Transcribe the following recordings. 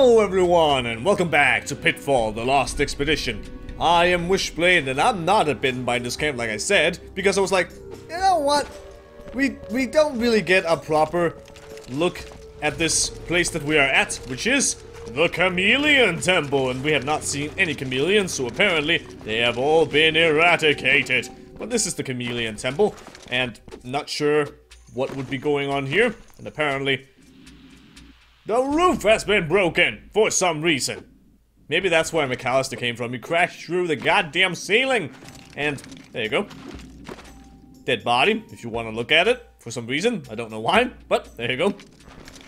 Hello everyone, and welcome back to Pitfall, the Lost Expedition. I am Wishblade, and I'm not at Bitten by this camp like I said, because I was like, you know what? We don't really get a proper look at this place that we are at, which is the Chameleon Temple, and we have not seen any chameleons, so apparently they have all been eradicated. But this is the Chameleon Temple, and not sure what would be going on here, and apparently the roof has been broken for some reason. Maybe that's where McAllister came from. He crashed through the goddamn ceiling. And there you go. Dead body, if you want to look at it for some reason. I don't know why, but there you go.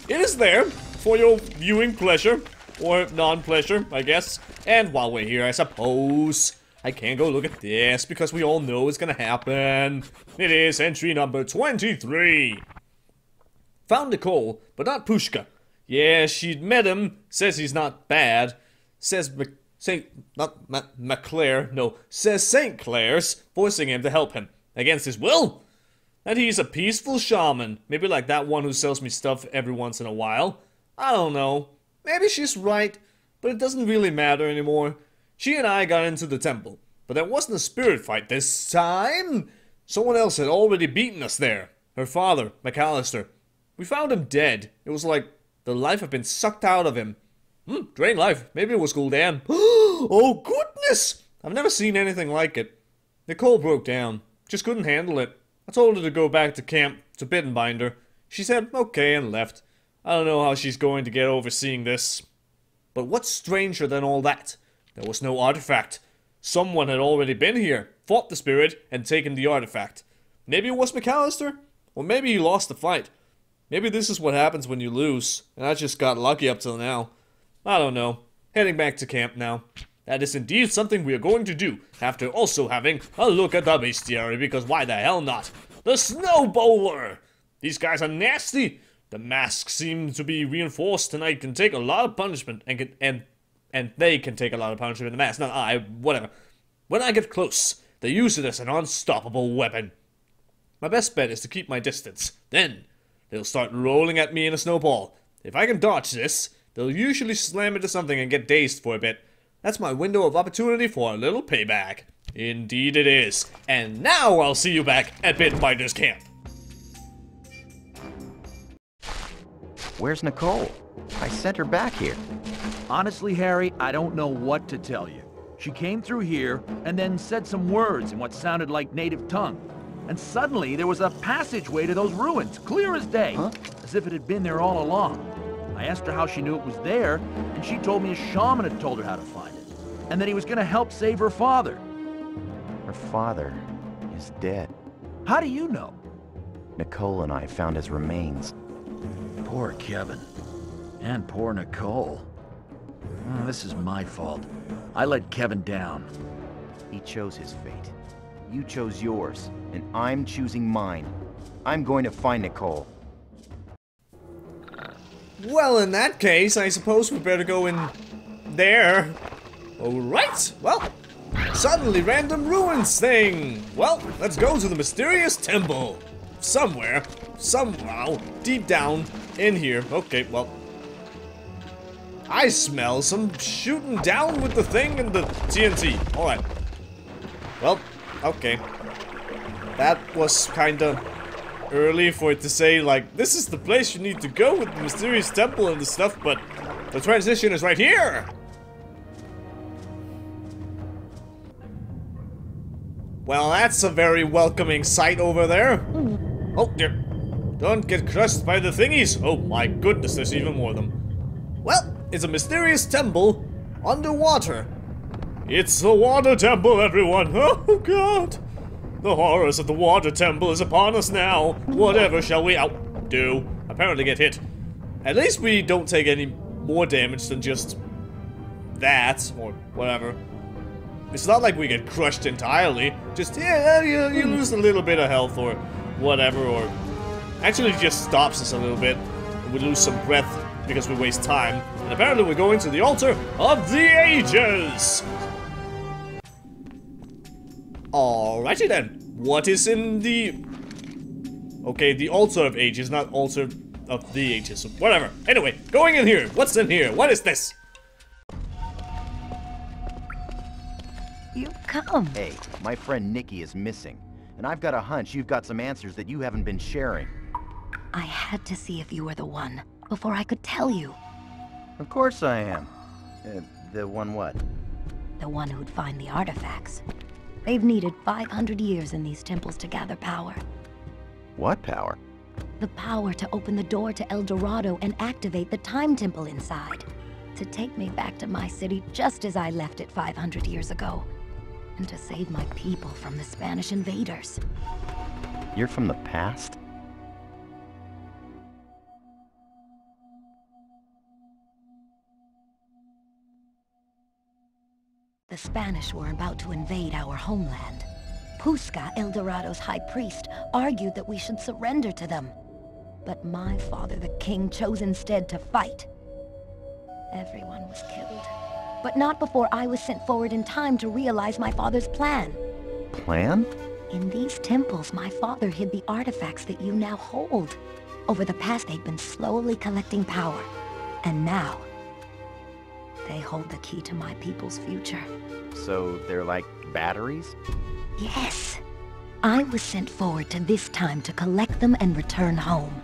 It is there for your viewing pleasure, or non-pleasure, I guess. And while we're here, I suppose I can go look at this, because we all know it's gonna happen. It is entry number 23. Found Nicole, but not Pushka. Yeah, she'd met him, says he's not bad, says St. Clair's forcing him to help him, against his will, and he's a peaceful shaman, maybe like that one who sells me stuff every once in a while. I don't know, maybe she's right, but it doesn't really matter anymore. She and I got into the temple, but there wasn't a spirit fight this time. Someone else had already beaten us there, her father, McAllister. We found him dead. It was like the life had been sucked out of him. Drain life. Maybe it was Gul'dan. Oh goodness! I've never seen anything like it. Nicole broke down. Just couldn't handle it. I told her to go back to camp to Bittenbinder. She said okay and left. I don't know how she's going to get over seeing this. But what's stranger than all that? There was no artifact. Someone had already been here, fought the spirit, and taken the artifact. Maybe it was McAllister? Or maybe he lost the fight. Maybe this is what happens when you lose, and I just got lucky up till now. I don't know. Heading back to camp now. That is indeed something we are going to do, after also having a look at the bestiary, because why the hell not? The Snow Bowler! These guys are nasty! The masks seem to be reinforced, and I can take a lot of punishment, and they can take a lot of punishment in the mask, not I, whatever. When I get close, they use it as an unstoppable weapon. My best bet is to keep my distance. Then they'll start rolling at me in a snowball. If I can dodge this, they'll usually slam into something and get dazed for a bit. That's my window of opportunity for a little payback. Indeed it is. And now I'll see you back at Bittenbinder's camp. Where's Nicole? I sent her back here. Honestly, Harry, I don't know what to tell you. She came through here and then said some words in what sounded like native tongue. And suddenly, there was a passageway to those ruins, clear as day, as if it had been there all along. I asked her how she knew it was there, and she told me a shaman had told her how to find it, and that he was going to help save her father. Her father is dead. How do you know? Nicole and I found his remains. Poor Kevin. And poor Nicole. Oh, this is my fault. I let Kevin down. He chose his fate. You chose yours, and I'm choosing mine. I'm going to find Nicole. Well, in that case, I suppose we better go in there. Alright, well, suddenly random ruins thing. Well, let's go to the mysterious temple. Somewhere, somehow, deep down in here. Okay, well, I smell some shooting down with the thing and the TNT. Alright. Well, okay. That was kinda early for it to say, like, this is the place you need to go with the mysterious temple and the stuff, but the transition is right here! Well, that's a very welcoming sight over there. Oh, dear. Don't get crushed by the thingies. Oh my goodness, there's even more of them. Well, it's a mysterious temple underwater. It's the water temple, everyone. Oh god. The horrors of the water temple is upon us now. Whatever shall we do? Apparently get hit. At least we don't take any more damage than just that, or whatever. It's not like we get crushed entirely. Just, yeah, you lose a little bit of health or whatever, or actually it just stops us a little bit. And we lose some breath because we waste time. And apparently we're going to the altar of the ages! Alrighty then. What is in the... Okay, the altar of ages, not altar of the ages. Whatever. Anyway, going in here. What's in here? What is this? You come. Hey, my friend Nikki is missing, and I've got a hunch you've got some answers that you haven't been sharing. I had to see if you were the one before I could tell you. Of course I am. The one what? The one who'd find the artifacts. They've needed 500 years in these temples to gather power. What power? The power to open the door to El Dorado and activate the time temple inside. To take me back to my city just as I left it 500 years ago. And to save my people from the Spanish invaders. You're from the past? The Spanish were about to invade our homeland. Pusca, El Dorado's high priest, argued that we should surrender to them. But my father, the king, chose instead to fight. Everyone was killed. But not before I was sent forward in time to realize my father's plan. Plan? In these temples, my father hid the artifacts that you now hold. Over the past, they've been slowly collecting power. And now, they hold the key to my people's future. So they're like batteries? Yes. I was sent forward to this time to collect them and return home.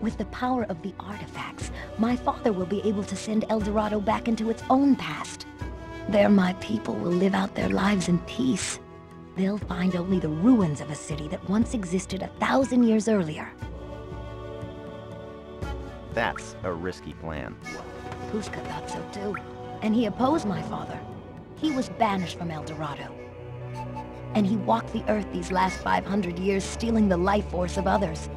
With the power of the artifacts, my father will be able to send El Dorado back into its own past. There my people will live out their lives in peace. They'll find only the ruins of a city that once existed 1,000 years earlier. That's a risky plan. Pusca thought so too, and he opposed my father. He was banished from El Dorado. And he walked the earth these last 500 years, stealing the life force of others,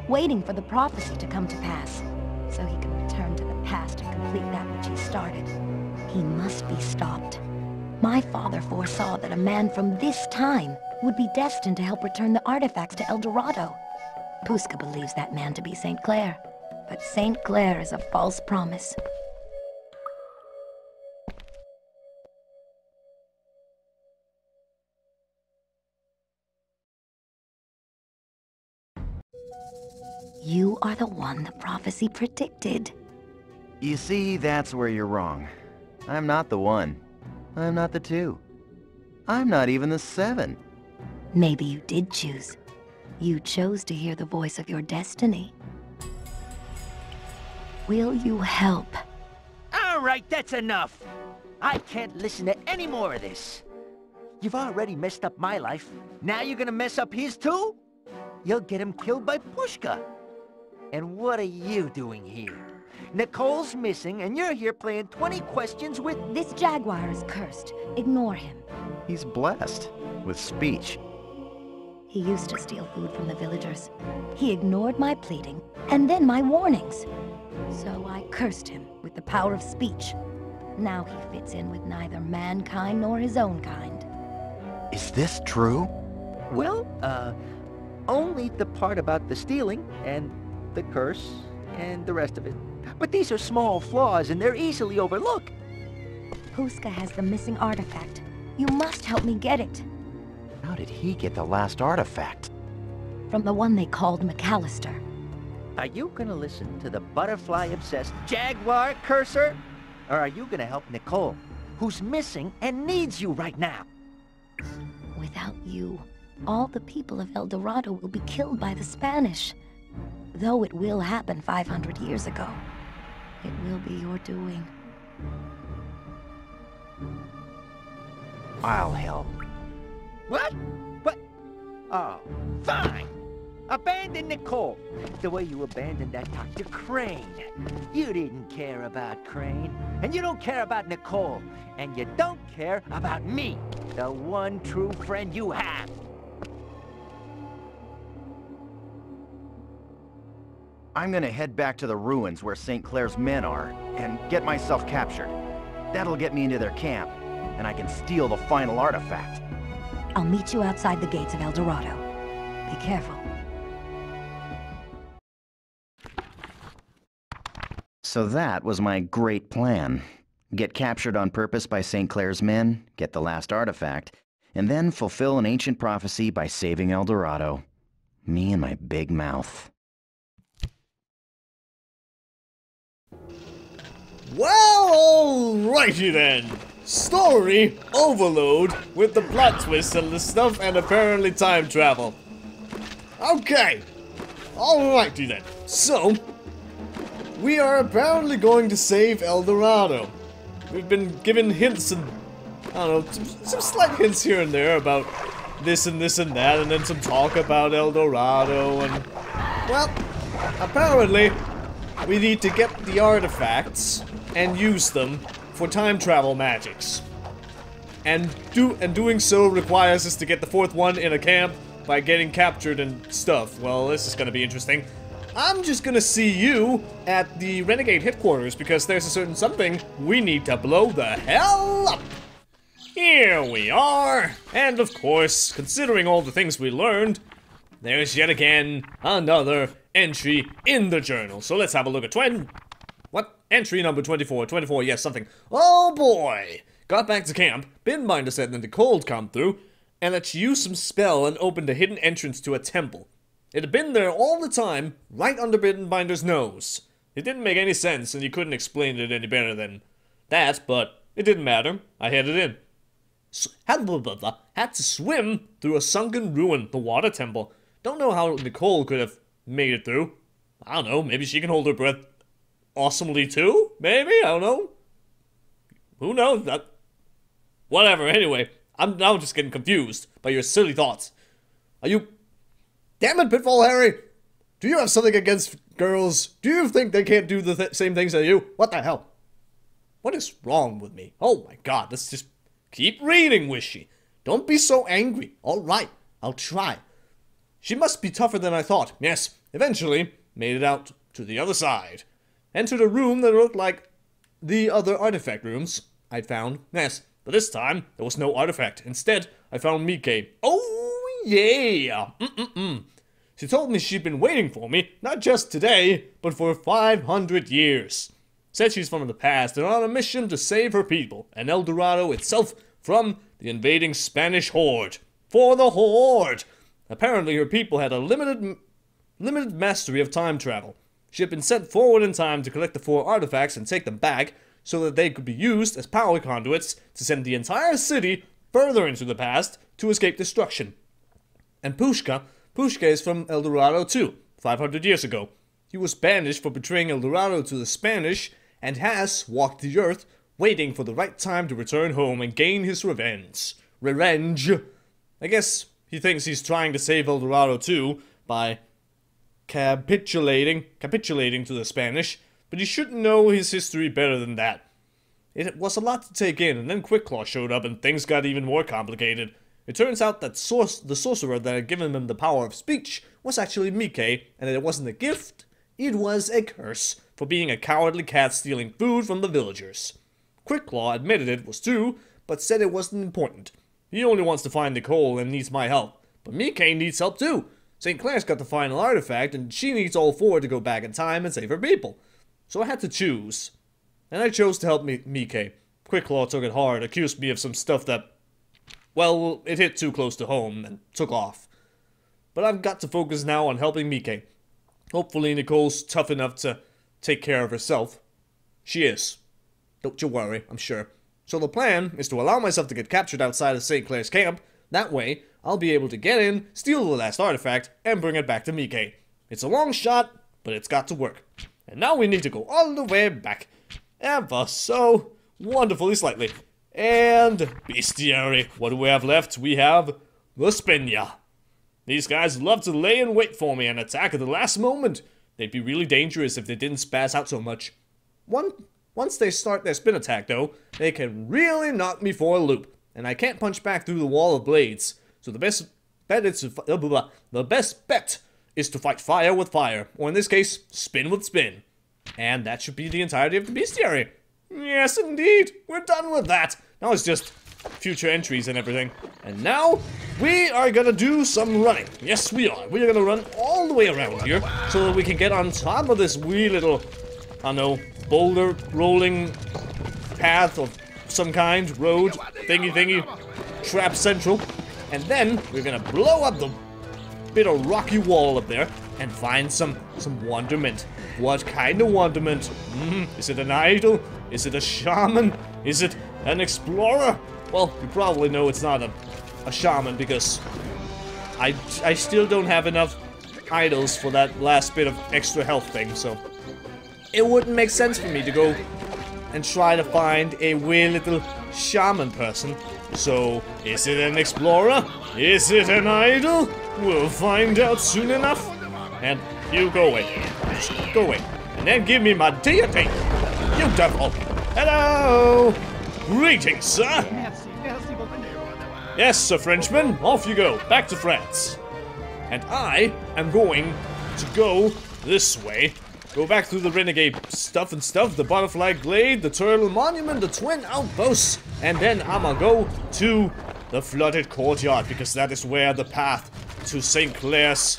waiting for the prophecy to come to pass, so he could return to the past and complete that which he started. He must be stopped. My father foresaw that a man from this time would be destined to help return the artifacts to El Dorado. Pusca believes that man to be St. Clair, but St. Clair is a false promise. You are the one the prophecy predicted. You see, that's where you're wrong. I'm not the one. I'm not the two. I'm not even the 7. Maybe you did choose. You chose to hear the voice of your destiny. Will you help? All right, that's enough. I can't listen to any more of this. You've already messed up my life. Now you're gonna mess up his too? You'll get him killed by Pusca. And what are you doing here? Nicole's missing, and you're here playing 20 questions with... This jaguar is cursed. Ignore him. He's blessed with speech. He used to steal food from the villagers. He ignored my pleading, and then my warnings. So I cursed him with the power of speech. Now he fits in with neither mankind nor his own kind. Is this true? Well, only the part about the stealing, and the curse, and the rest of it. But these are small flaws, and they're easily overlooked. Pusca has the missing artifact. You must help me get it. How did he get the last artifact? From the one they called McAllister. Are you gonna listen to the butterfly-obsessed jaguar cursor? Or are you gonna help Nicole, who's missing and needs you right now? Without you, all the people of El Dorado will be killed by the Spanish. Though it will happen 500 years ago, it will be your doing. I'll help. What? What? Oh, fine. Abandon Nicole, the way you abandoned that Dr. Crane. You didn't care about Crane, and you don't care about Nicole, and you don't care about me, the one true friend you have. I'm gonna head back to the ruins where St. Clair's men are, and get myself captured. That'll get me into their camp, and I can steal the final artifact. I'll meet you outside the gates of El Dorado. Be careful. So that was my great plan. Get captured on purpose by St. Clair's men, get the last artifact, and then fulfill an ancient prophecy by saving El Dorado. Me and my big mouth. Well, alrighty then. Story overload with the plot twist and the stuff and apparently time travel. Okay. Alrighty then. So, we are apparently going to save El Dorado. We've been given hints and, I don't know, some slight hints here and there about this and that, and then some talk about El Dorado, and, well, apparently, we need to get the artifacts and use them for time travel magics. And doing so requires us to get the fourth one in a camp by getting captured and stuff. Well, this is gonna be interesting. I'm just gonna see you at the Renegade headquarters because there's a certain something we need to blow the hell up. Here we are, and of course, considering all the things we learned, there's yet again another entry in the journal. So let's have a look at entry number 24. 24, yes, something. Oh boy! Got back to camp, Bittenbinder said that the cold come through, and that she used some spell and opened a hidden entrance to a temple. It had been there all the time, right under Bittenbinder's nose. It didn't make any sense, and he couldn't explain it any better than that, but it didn't matter. I headed in. Had to swim through a sunken ruin, the water temple. Don't know how Nicole could have made it through. I don't know, maybe she can hold her breath awesomely too? Maybe? I don't know. Who knows? Whatever, anyway. I'm now just getting confused by your silly thoughts. Are you... Damn it, Pitfall Harry! Do you have something against girls? Do you think they can't do the same things as you? What the hell? What is wrong with me? Oh my god, let's just keep reading, Wishy. Don't be so angry. Alright, I'll try. She must be tougher than I thought. Yes, eventually made it out to the other side. Entered a room that looked like the other artifact rooms I'd found. Yes, but this time there was no artifact. Instead, I found Mike. Oh yeah! She told me she'd been waiting for me, not just today, but for 500 years. Said she's from the past and on a mission to save her people, and El Dorado itself from the invading Spanish horde. For the horde! Apparently her people had a limited mastery of time travel. She had been sent forward in time to collect the 4 artifacts and take them back, so that they could be used as power conduits to send the entire city further into the past to escape destruction. And Pushka is from El Dorado too, 500 years ago. He was banished for betraying El Dorado to the Spanish, and has walked the earth, waiting for the right time to return home and gain his revenge. I guess he thinks he's trying to save El Dorado too, by capitulating to the Spanish, but you should know his history better than that. It was a lot to take in, and then Quickclaw showed up and things got even more complicated. It turns out that the sorcerer that had given him the power of speech was actually Mike, and that it wasn't a gift, it was a curse for being a cowardly cat stealing food from the villagers. Quickclaw admitted it was true, but said it wasn't important. He only wants to find Nicole and needs my help, but Mike needs help too. St. Clair's got the final artifact, and she needs all 4 to go back in time and save her people. So I had to choose. And I chose to help Mike. Quickclaw took it hard, accused me of some stuff that, well, it hit too close to home and took off. But I've got to focus now on helping Mike. Hopefully Nicole's tough enough to take care of herself. She is. Don't you worry, I'm sure. So the plan is to allow myself to get captured outside of St. Clair's camp. That way, I'll be able to get in, steal the last artifact, and bring it back to Mike. It's a long shot, but it's got to work. And now we need to go all the way back. Ever so wonderfully slightly. And bestiary. What do we have left? We have the Spenya. These guys love to lay in wait for me and attack at the last moment. They'd be really dangerous if they didn't spaz out so much. Once they start their spin attack, though, they can really knock me for a loop. And I can't punch back through the wall of blades. So the best bet is to fight fire with fire. Or in this case, spin with spin. And that should be the entirety of the bestiary. Yes, indeed. We're done with that. Now it's just future entries and everything. And now, we are gonna do some running. Yes, we are. We are gonna run all the way around here so that we can get on top of this wee little, I don't know, boulder rolling path of some kind, road, thingy, trap central. And then, we're gonna blow up the bit of rocky wall up there. and find some wonderment. What kind of wonderment? Is it an idol? Is it a shaman? Is it an explorer? Well, you probably know it's not a shaman because I still don't have enough idols for that last bit of extra health thing, so it wouldn't make sense for me to go and try to find a weird little shaman person. So, is it an explorer? Is it an idol? We'll find out soon enough. And you go away. Just go away. And then give me my deity. You devil. Hello. Greetings, sir. Yes, Sir Frenchman. Off you go. Back to France. And I am going to go this way. Go back through the renegade stuff, the butterfly glade, the turtle monument, the twin outposts, and then I'ma go to the flooded courtyard because that is where the path to St. Clair's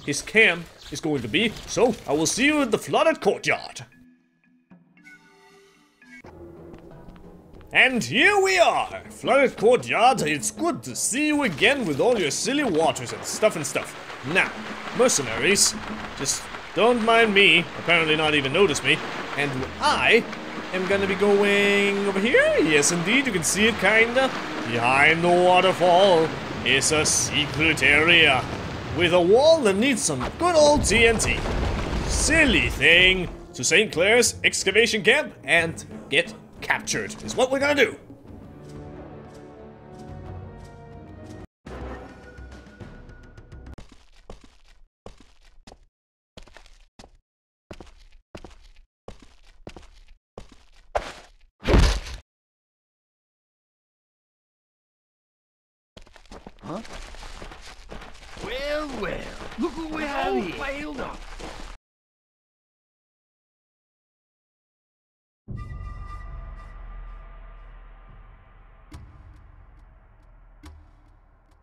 his camp is going to be. So I will see you at the flooded courtyard. And here we are, flooded courtyard. It's good to see you again with all your silly waters and stuff. Now, mercenaries, just don't mind me, apparently not even notice me, and I am gonna be going over here. Yes, indeed, you can see it kinda. Behind the waterfall is a secret area with a wall that needs some good old TNT. Silly thing. To St. Clair's excavation camp and get captured is what we're gonna do. Huh? Well, look who we have here. Failed up.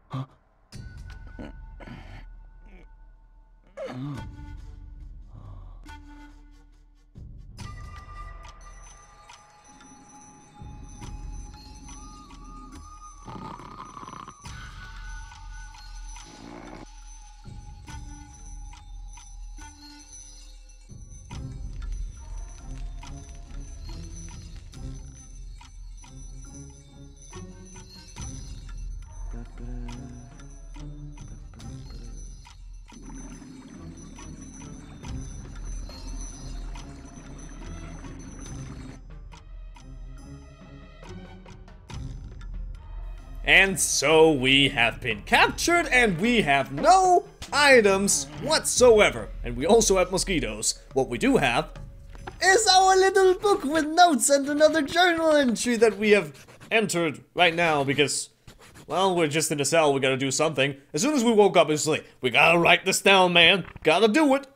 Huh? And so we have been captured and we have no items whatsoever. And we also have mosquitoes. What we do have is our little book with notes and another journal entry that we have entered right now because, well, we're just in a cell, we gotta do something. As soon as we woke up, it's like, we gotta write this down, man. Gotta do it.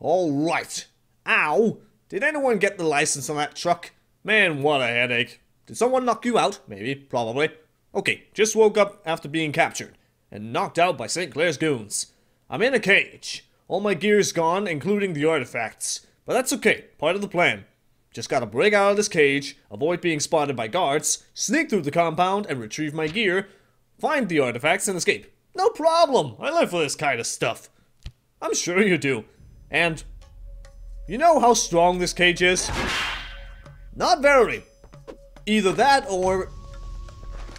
Alright. Ow. Did anyone get the license on that truck? Man, what a headache. Did someone knock you out? Maybe. Probably. Okay, just woke up after being captured and knocked out by St. Clair's goons. I'm in a cage. All my gear's gone, including the artifacts. But that's okay, part of the plan. Just gotta break out of this cage, avoid being spotted by guards, sneak through the compound and retrieve my gear, find the artifacts and escape. No problem, I live for this kind of stuff. I'm sure you do. And you know how strong this cage is? Not very. Either that or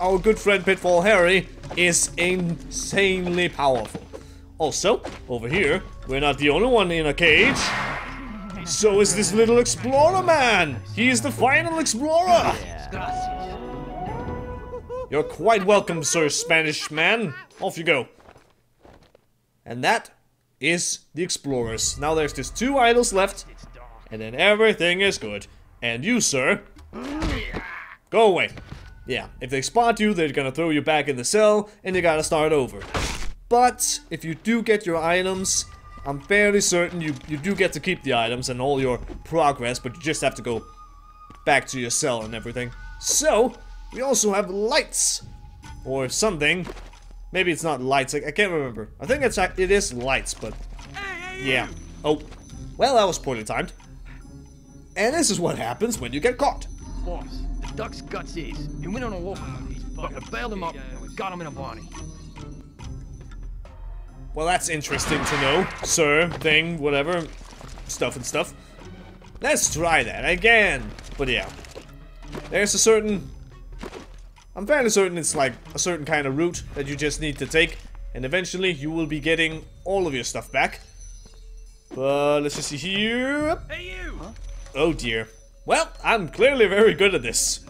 our good friend Pitfall Harry is insanely powerful. Also, over here, we're not the only one in a cage. So is this little explorer man. He's the final explorer. You're quite welcome, Sir Spanish man. Off you go. And that is the explorers. Now there's just 2 idols left, and then everything is good. And you, sir, go away. Yeah, if they spot you, they're gonna throw you back in the cell, and you gotta start over. But if you do get your items, I'm fairly certain you do get to keep the items and all your progress, but you just have to go back to your cell and everything. So, we also have lights, or something. Maybe it's not lights, I can't remember. I think it is lights, but yeah. Oh, well, that was poorly timed. And this is what happens when you get caught. Boss, the duck's guts is, he went on a walk with these, but we bailed him up and we got him in a body. Well, that's interesting to know. Sir, thing, whatever. Stuff and stuff. Let's try that again. But yeah. There's a certain... I'm fairly certain it's like a certain kind of route that you just need to take. And eventually you will be getting all of your stuff back. But let's just see here. Hey, you! Huh? Oh dear. Well, I'm clearly very good at this.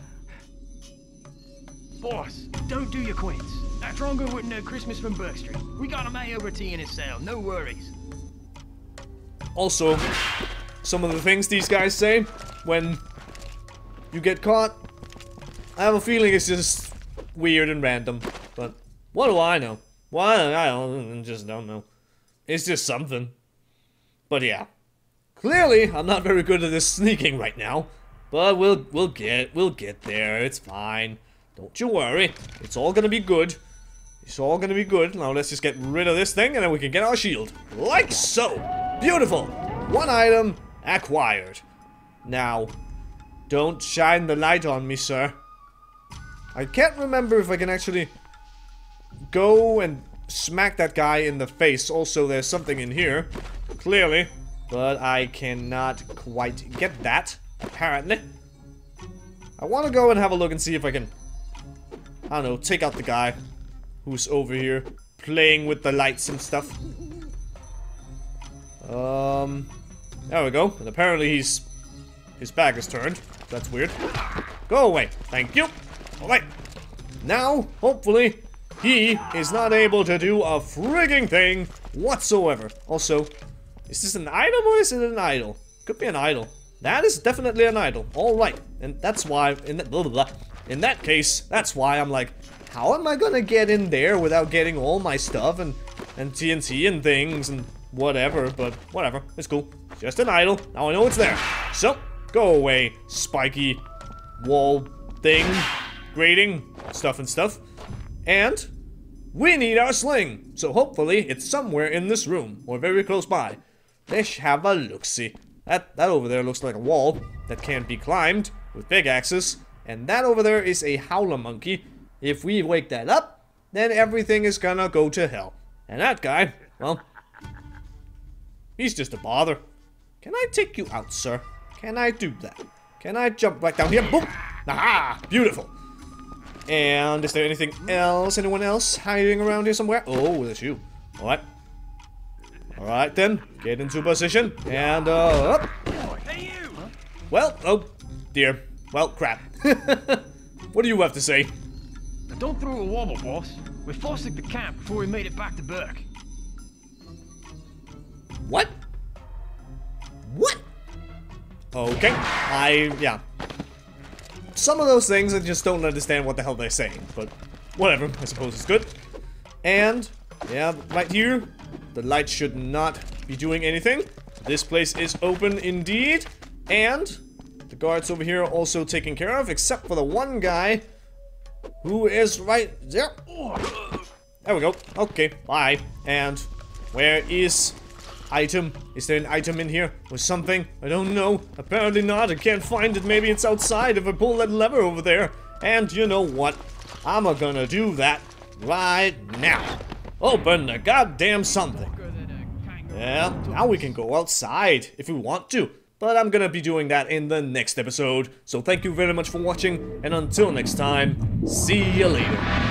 Boss, don't do your quits. That Drongo wouldn't know Christmas from Burke Street. We got him over tea in his cell, no worries. Also, some of the things these guys say when you get caught, I have a feeling it's just weird and random. But what do I know? Why? I just don't know. It's just something. But yeah. Clearly, I'm not very good at this sneaking right now. But we'll get there. It's fine. Don't you worry. It's all gonna be good. It's all gonna be good. Now let's just get rid of this thing and then we can get our shield. Like so. Beautiful. One item acquired. Now, don't shine the light on me, sir. I can't remember if I can actually go and smack that guy in the face. Also, there's something in here. Clearly. But I cannot quite get that, apparently. I want to go and have a look and see if I can, I don't know, take out the guy who's over here playing with the lights and stuff. There we go. And apparently his back is turned. That's weird. Go away. Thank you. Alright. Now, hopefully, he is not able to do a frigging thing whatsoever. Also, is this an item or is it an idol? Could be an idol. That is definitely an idol. Alright. And that's why, in that case, that's why I'm like, how am I gonna get in there without getting all my stuff and TNT and things and whatever, but whatever, it's cool. Just an idol. Now I know it's there. So, go away, spiky wall thing, grating, stuff and stuff. And we need our sling. So hopefully it's somewhere in this room or very close by. Let's have a look-see. That over there looks like a wall that can't be climbed with big axes. And that over there is a howler monkey. If we wake that up, then everything is gonna go to hell. And that guy, well, he's just a bother. Can I take you out, sir? Can I do that? Can I jump right down here? Boom! Aha! Beautiful. And is there anything else? Anyone else hiding around here somewhere? Oh, that's you. Alright. Alright then. Get into position. And, up. Hey, you! Well, oh, dear. Well, crap. What do you have to say? Now don't throw a wobble, boss. We forced the camp before we made it back to Burke. What? What? Okay. Yeah. Some of those things I just don't understand what the hell they're saying, but whatever, I suppose it's good. And, yeah, right here, the light should not be doing anything. This place is open indeed, and the guards over here are also taken care of, except for the one guy who is right there. There we go. Okay, bye. And where is item? Is there an item in here or something? I don't know. Apparently not. I can't find it. Maybe it's outside if I pull that lever over there. And you know what? I'm gonna do that right now. Open the goddamn something. Yeah, now we can go outside if we want to. But I'm gonna be doing that in the next episode. So thank you very much for watching. And until next time, see you later.